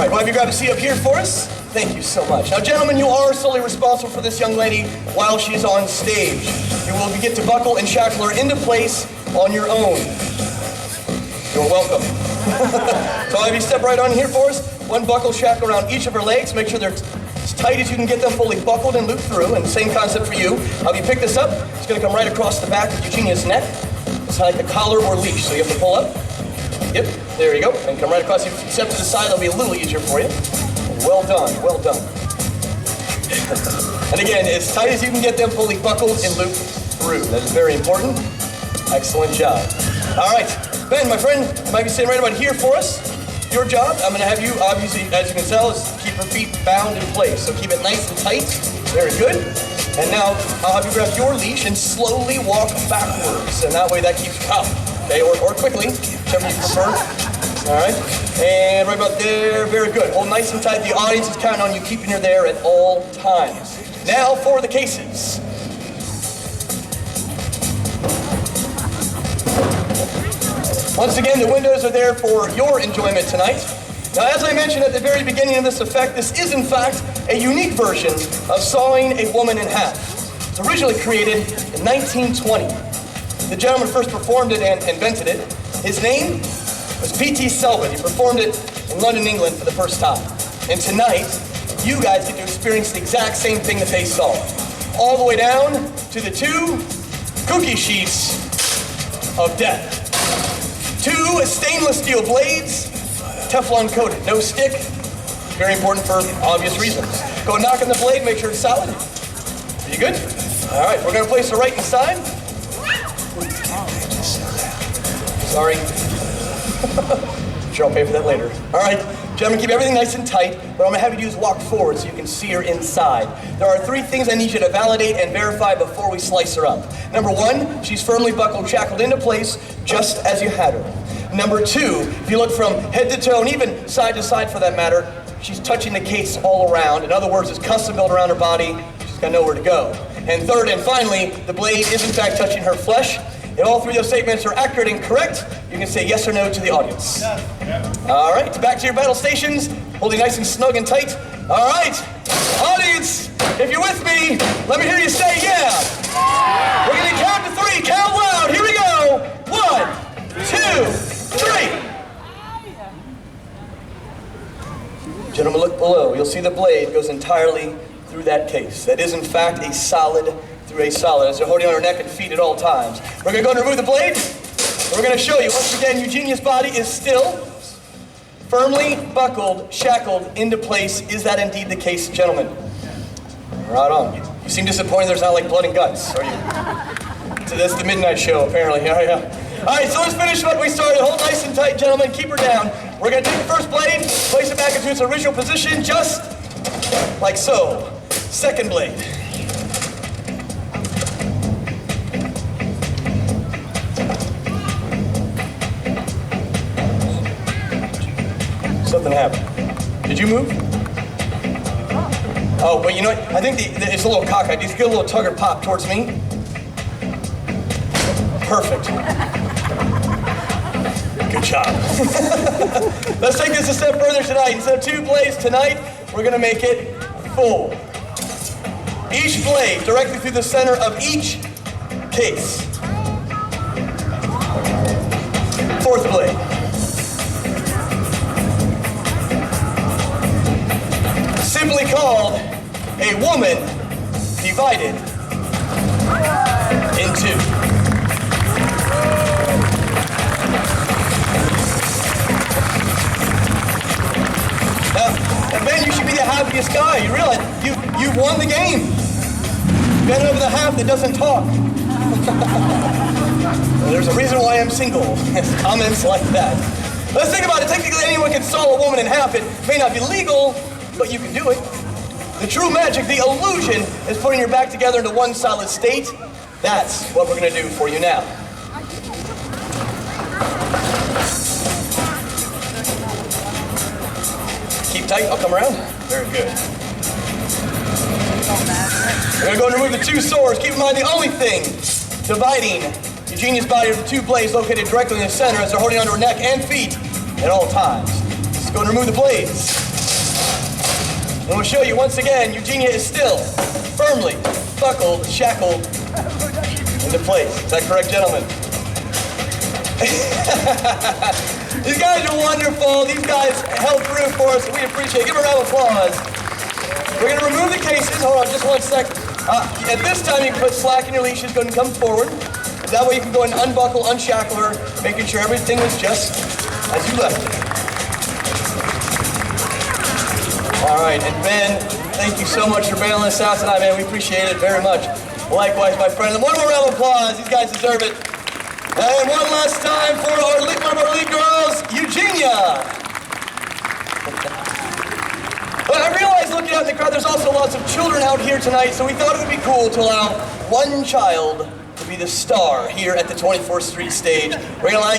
right, we'll have you grab a seat up here for us. Thank you so much. Now, gentlemen, you are solely responsible for this young lady while she's on stage. You will get to buckle and shackle her into place on your own. You're welcome. So I'll have you step right on here for us. One buckle shackle around each of her legs. Make sure they're as tight as you can get them, fully buckled and looped through. And same concept for you. I'll have you pick this up. It's going to come right across the back of Eugenia's neck. It's like a collar or leash, so you have to pull up. Yep, there you go. And come right across. If you step to the side, it'll be a little easier for you. Well done, well done. And again, as tight as you can get them, fully buckled and looped through. That is very important. Excellent job. All right, Ben, my friend, you might be sitting right about here for us. Your job, I'm gonna have you, obviously, as you can tell, is keep her feet bound in place. So keep it nice and tight. Very good. And now, I'll have you grab your leash and slowly walk backwards. And that way that keeps you up. Okay, or quickly, whichever you prefer. All right, and right about there, very good. Hold nice and tight. The audience is counting on you, keeping her there at all times. Now for the cases. Once again, the windows are there for your enjoyment tonight. Now, as I mentioned at the very beginning of this effect, this is in fact a unique version of sawing a woman in half. It's originally created in 1920. The gentleman first performed it and invented it. His name was P.T. Selwyn. He performed it in London, England for the first time. And tonight, you guys get to experience the exact same thing that they saw. All the way down to the two cookie sheets of death. Two stainless steel blades, Teflon coated, no stick. Very important for obvious reasons. Go knock on the blade, make sure it's solid. Are you good? All right, we're gonna place it right inside. Sorry. Sure, I'll pay for that later. All right, gentlemen, keep everything nice and tight. What I'm gonna have you do is walk forward so you can see her inside. There are 3 things I need you to validate and verify before we slice her up. Number 1, she's firmly buckled, shackled into place, just as you had her. Number 2, if you look from head to toe, and even side to side for that matter, she's touching the case all around. In other words, it's custom built around her body. She's got nowhere to go. And third and finally, the blade is in fact touching her flesh. If all 3 of those statements are accurate and correct, you can say yes or no to the audience. All right, back to your battle stations, holding nice and snug and tight. All right, audience, if you're with me, let me hear you say yeah. We're gonna count to 3, count loud, here we go. 1, 2, 3. Gentlemen, look below. You'll see the blade goes entirely through that case. That is in fact a solid through a solid, as they're holding on her neck and feet at all times. We're gonna go and remove the blade. We're gonna show you, once again, Eugenia's body is still firmly buckled, shackled into place. Is that indeed the case, gentlemen? Right on. You seem disappointed there's not like blood and guts, are you? So that's the midnight show, apparently. Yeah. All right, so let's finish what we started. Hold nice and tight, gentlemen. Keep her down. We're gonna take the first blade, place it back into its original position, just like so. Second blade. Something happened. Did you move? Oh, but you know what? I think it's a little cockeyed. Just get a little tug or pop towards me. Perfect. Good job. Let's take this a step further tonight. Instead of 2 blades tonight, we're gonna make it 4. Each blade directly through the center of each case. 4th blade. Simply called a woman divided in 2. Now, Ben, you should be the happiest guy. You realize you've won the game. Ben over the half that doesn't talk. Well, there's a reason why I'm single. Comments like that. Let's think about it. Technically, anyone can saw a woman in half. It may not be legal, but you can do it. The true magic, the illusion, is putting your back together into one solid state. That's what we're going to do for you now. Keep tight, I'll come around. Very good. We're going to go and remove the 2 swords. Keep in mind the only thing dividing Eugenia's body are the 2 blades located directly in the center as they're holding onto her neck and feet at all times. Let's go and remove the blades. And we'll show you once again, Eugenia is still firmly buckled, shackled into place. Is that correct, gentlemen? These guys are wonderful. These guys held through for us. We appreciate it. Give a round of applause. We're going to remove the cases. Hold on just one sec. At this time, you can put slack in your leashes. Go ahead and come forward. That way you can go and unbuckle, unshackle her, making sure everything was just as you left it. All right, and Ben, thank you so much for bailing us out tonight, man. We appreciate it very much. Likewise, my friend. And one more round of applause. These guys deserve it. And one last time for one of our lead girls, Eugenia. But I realize looking out in the crowd, there's also lots of children out here tonight, so we thought it would be cool to allow one child to be the star here at the 24th Street stage. We're going to allow